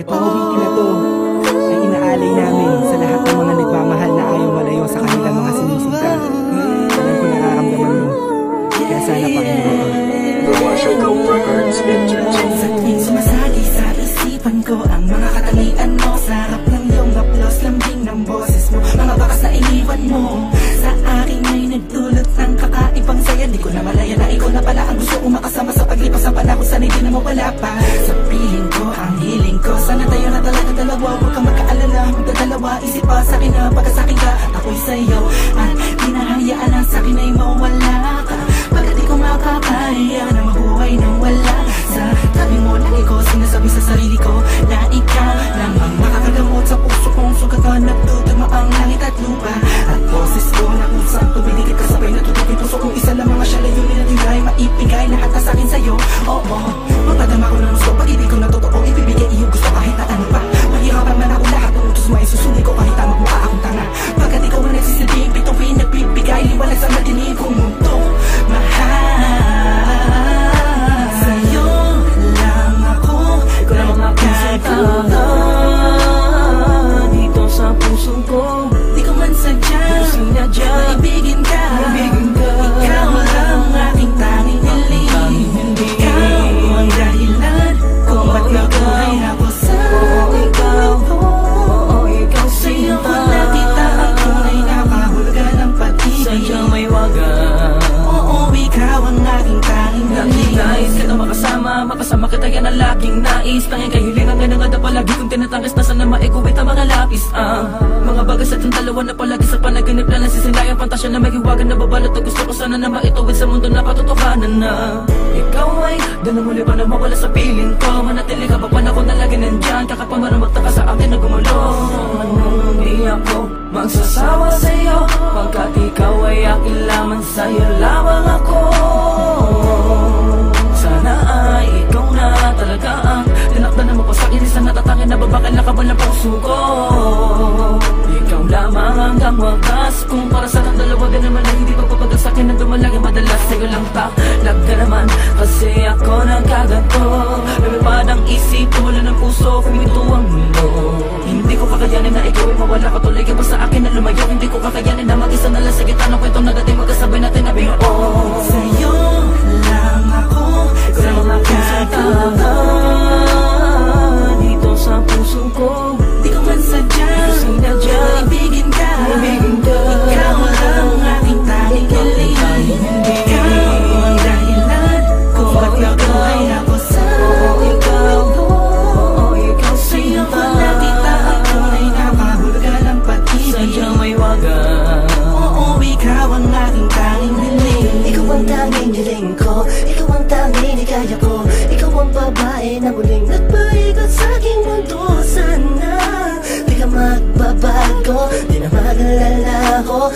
pawitin na to ay inaalay namin sa lahat ng mga nagmamahal na ayaw malayo sa kanilang mga sinisinta. Alam ko nararamdaman mo, kaya sana Panginoon. Sa tuwing sumasagi sa isipan ko ang mga katangian mo, sarap ng iyong haplos, lambing ng boses mo, mga bakas na iniwan mo sa akin ay nagdulot ng kakaibang saya. Di ko na malaya na ikaw na pala ang gusto kong makasama sa paglipas ng panahon, sana'y di na mawala pa sa piling ko, ang hiling ko. Sana tayo na talaga dalawa, huwag kang magkaalala, magdadalawa, isip pa sa akin na pagkasakin ka at ako'y sa'yo, at di na hayaan na sa akin ay mawala ka. Pagkat di ko makakaya na mabuhay nang wala sa tabi mo, lagi ko sinasabi sa sarili ko na ikaw lang ang makakagamot sa puso kong sugatan. Nagtutugma ang langit at lupa at boses ko na usang tumidikit kasabay na tutupin puso kong isa lang mga siya layunin at hingay maipigay lahat na sa'kin sa'yo. Oo, magpadama ko ng gusto pag hindi ko na totoo ibibigay iyong gusto kahit na ano pa. Mahirapan man ako lahat ng utos mo ay susuli ko kahit tamang mukha akong tanga. Pagkat ikaw ang nagsisilbing bituin nagbibigay liwanag sa madilim kong mundo. Mahal sa'yo lang ako, ikaw lang ang makakagawa dito sa puso ko. Di ko man sadya maibigin ka, ikaw lang ang aking tanging hiling. Ikaw ang dahilan kung ba't nabuhay ako sa ikaw. Ikaw sa'yo ko nakita ang tunay na kahulugan ng pag-ibig. Sa'yo may wagas, ikaw ang aking tanging hiling. Nais kita makasama kita yan ang laging nais. Tanging kahilingan nga nga na palagi kong tinatangis na sana maikuwit ang mga lapis. Mga bagay sa itong dalawa na palagi sa panaginip na nasisilayang pantasya na may hiwagan na babalot na gusto ko sana na maituwid sa mundo na katotohanan na ikaw ay doon muli pa na mawala sa piling ko. Manatili ka pa panahon na lagi nandyan, kakapamarang magtaka sa akin na gumulo. Di ako magsasawa sa'yo pagkat ikaw ay akin lamang, sa'yo lamang ako. Sana ay ikaw na talaga ang tinakdan na mapasakin sa natatangin na babakal na kabal ng puso ko. Ikaw lamang hanggang wagas, kung para sa ng dalawa din naman ay hindi pagpapagal sa akin na dumalagi madalas. Sa'yo lang talag ka naman kasi ako nagkaganto. Lumipad ang isip, tumula ng puso, huminto ang mundo. Hindi ko kakayanin na ikaw ay mawala ka, tuloy ka ba sa akin na lumayo. Hindi ko kakayanin na mag-isa na lang sa gitna ng kwentong nagating magkasabay natin na biyo. Sa'yo lang ako, ikaw lang ang makakagawa dito sa puso ko. Di ko man sadya maibigin ka, ikaw lang ang aking tanging hiling. Ikaw ang dahilan kung ba't nabuhay ako sa ikaw. Sa'yo ko nakita ang tunay na kahulugan ng pag-ibig. Sa'yo may wagas, ikaw ang aking tanging hiling. Ikaw ang tanging hiling ko, ikaw ang tanging hikaya ko. Ikaw ang babae na muling nagpaigot sa aking mundo. Sana di ka magbabago, di na mag-alala ko.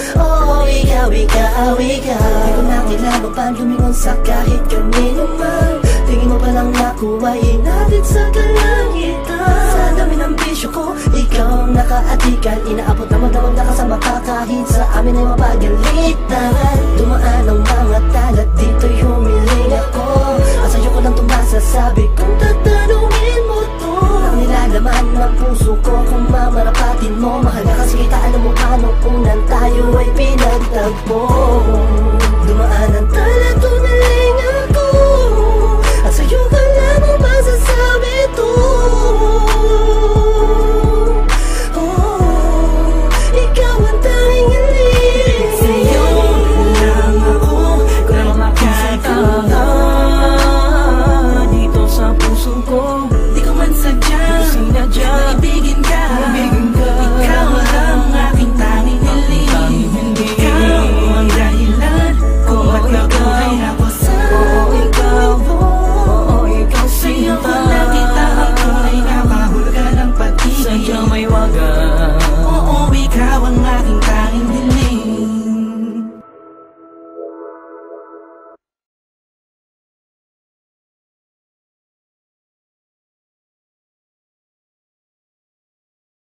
Ikaw Di ko na kailangan pa lumingon sa kahit kanino man. Tingin mo pa lang nakuhayin natin sa kalangitan. Sa dami ng bisyo ko, ikaw ang nakaatikan. Inaabot na magdamag na kasama ka kahit sa amin ay mapagalitan. Dumaan ang mga talat, dito'y humiling ako. At sa'yo ko lang tumasasabi kung tatanungin mo to. Ang nilalaman ng puso ko kung mamarapatin mo. Mahal ka kasi kita, alam mo paano unang tayo ay pinagtagpo.